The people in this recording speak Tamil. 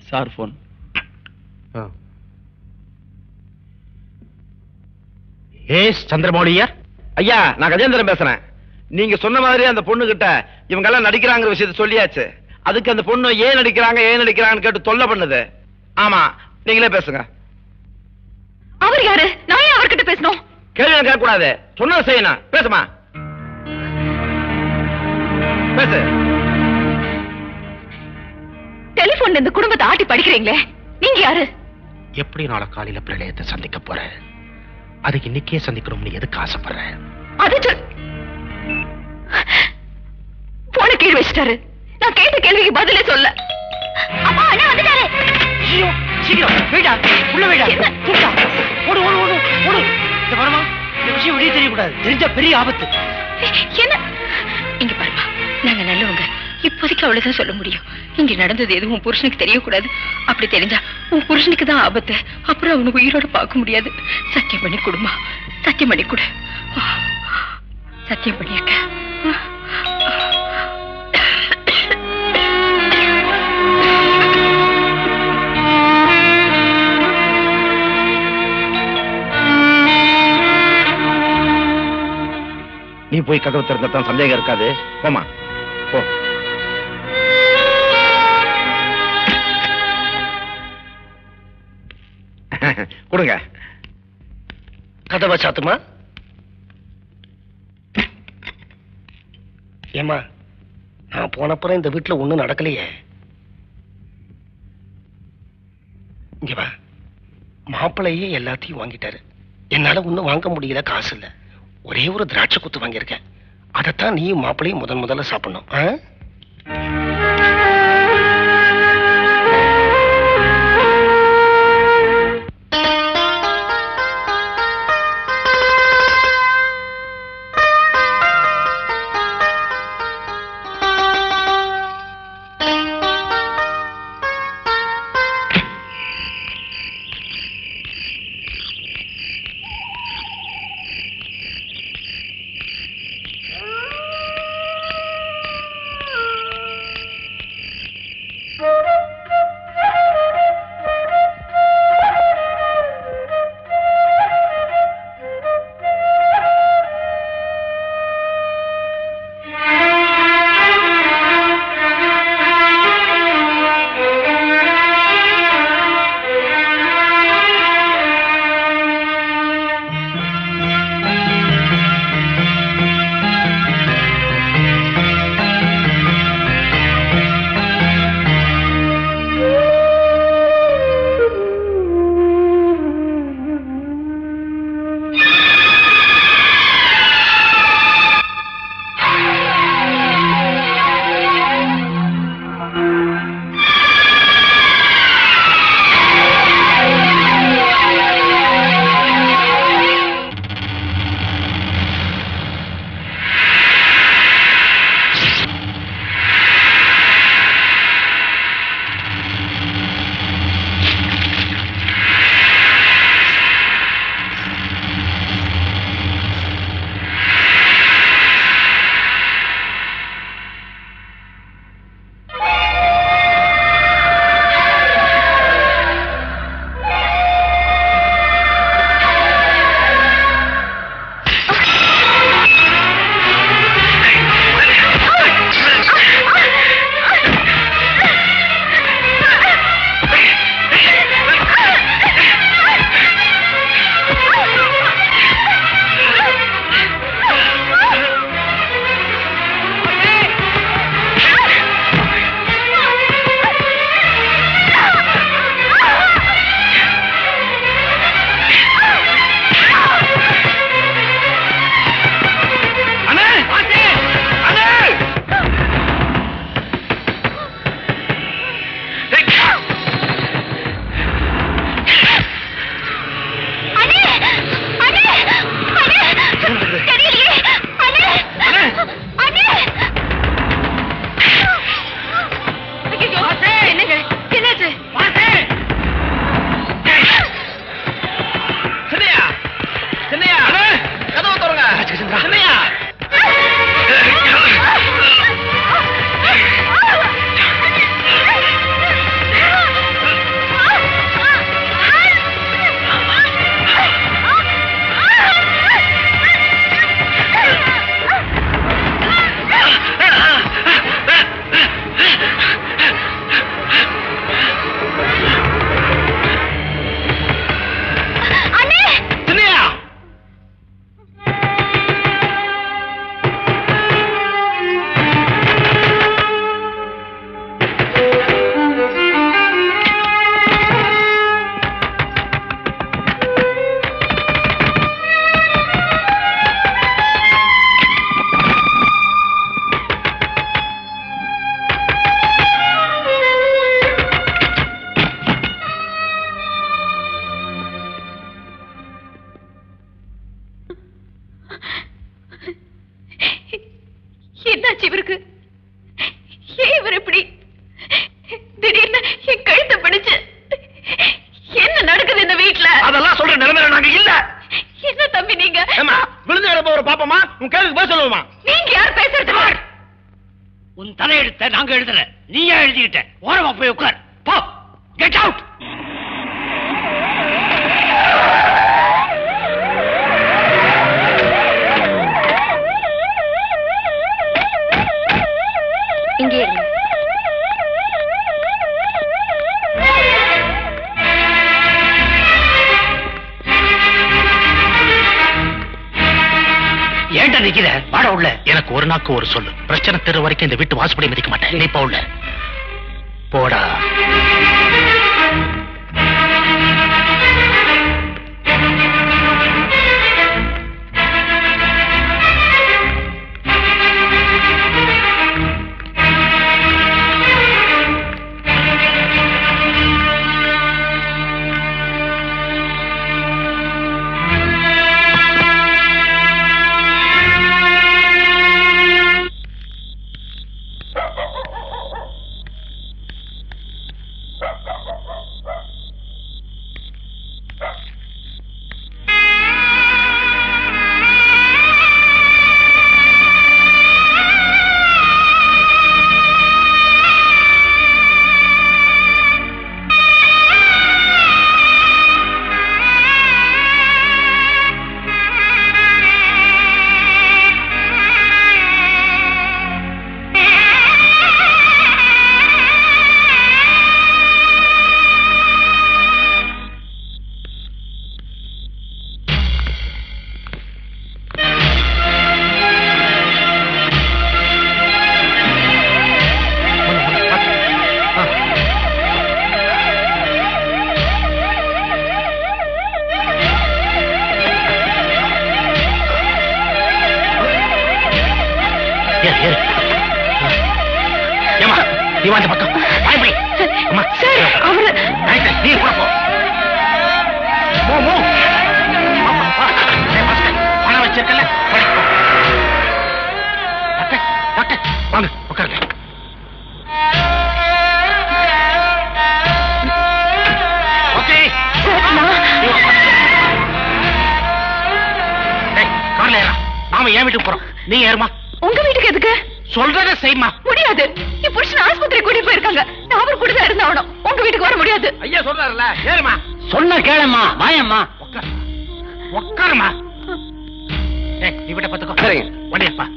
Sir phone. ஏஸ் சந்திரமௌலியர். ஐயா, நான் கஜேந்திரன் பேசுறேன். நீங்க சொன்ன மாதிரி அந்த பொண்ணு கிட்ட இவங்க எல்லாம் நடிக்கிறாங்கிற விஷயத்த சொல்லியாச்சு. அதுக்கு அந்த பொண்ணு ஏன் நடிக்கிறாங்கன்னு கேட்டு தொல்லை பண்ணுது. ஆமா, நீங்களே பேசுங்க. அவர் யாரு? நான் ஏன் அவர்கிட்ட பேசணும்? கேள்வி கேட்க கூடாது, சொன்னதை செய்யணும். பேசுமா, பேசு. டெலிபோன்ல இந்த குடும்பத்தை ஆட்டி படிக்கிறீங்களே, நீங்க யாரு? எப்படி நாளை காலையில பிரளயத்தை சந்திக்க போறேன், அது இன்னைக்கே சந்திக்கணும்னு எதுக்கு ஆசைப்படுறேன்? அது போன கீழ் வச்சிட்டாரு. நான் கேட்ட கேள்விக்கு பதிலே சொல்ல. அப்பா அண்ணா வந்துட்டாரு. ஐயோ, சீக்கிரம் வீடா, உள்ள வீடா. ஓடு ஓடு ஓடு ஓடு. இந்த வரமா, இந்த விஷயம் வெளியே தெரியக்கூடாது. தெரிஞ்ச பெரிய ஆபத்து. என்ன? இங்க பாருமா, நாங்க நல்லவங்க. இப்போதைக்கு அவ்வளவுதான் சொல்ல முடியும். இங்க நடந்தது எதுவும் உன் புருஷனுக்கு தெரியக்கூடாது. அப்படி தெரிஞ்சா உன் புருஷனுக்கு தான் ஆபத்து. அப்புறம் அவனுக்கு உயிரோட பார்க்க முடியாது. சத்தியம் பண்ணி கொடுமா, சத்தியம் பண்ணி கொடு. சத்தியம் பண்ணிருக்க. நீ போய் கதவு திறந்ததான் சந்தேகம் இருக்காது. போமா, போ. கொடுங்க. கதவை சாத்துமா. ஏமா, நான் போனப்புறம் இந்த வீட்டுல ஒண்ணும் நடக்கலையே. இங்க வா. மாப்பிள்ளையே எல்லாத்தையும் வாங்கிட்டாரு. என்னால ஒண்ணும் வாங்க முடியல, காசு இல்ல. ஒரே ஒரு திராட்சை குத்து வாங்கியிருக்கேன். அதைத்தான் நீயும் மாப்பிள்ளையும் முதல்ல சாப்பிடணும். இவருக்கு? ஏன் இவர் இப்படி திடீர்னு என் கழுத்தை பிடிச்சு என்ன நடக்குது இந்த வீட்டுல? அதெல்லாம் சொல்ற நிலைமையில நாங்க இல்ல. என்ன தம்பி நீங்க? விழுந்து கிடப்ப ஒரு பாப்பமா உன் கேள்விக்கு போய் சொல்லுவோமா? நீங்க யார் பேசுறது? உன் தலையெழுத்த நாங்க எழுதல, நீயா எழுதிக்கிட்ட. ஓரமா போய் உட்கார். போ, கெட் அவுட். இங்கே இருங்க. ஏன்டா நிக்கிற? வாட உள்ள. எனக்கு ஒரு நாக்கு ஒரு சொல்லு. பிரச்சனை தெரு வரைக்கும் இந்த வீட்டு வாசப்படி மிதிக்க மாட்டேன். நீ போ உள்ள. போடா. நாம ஏன் வீட்டுக்கு போறோம்? நீ ஏறுமா. உங்க வீட்டுக்கு எதுக்கு? சொல்றத செய்யுமா. முடியாது. என் புருஷன் ஆஸ்பத்திரி கூட்டி போயிருக்காங்க. நான் அவர் கூட தான் இருந்தாகணும். உங்க வீட்டுக்கு வர முடியாது. ஐயா சொல்றாருல, ஏறுமா. சொன்ன கேளம்மா. வாயம்மா. உட்காருமா. நீ விட்ட பத்துக்கோ. சரிங்க. வண்டியப்பா.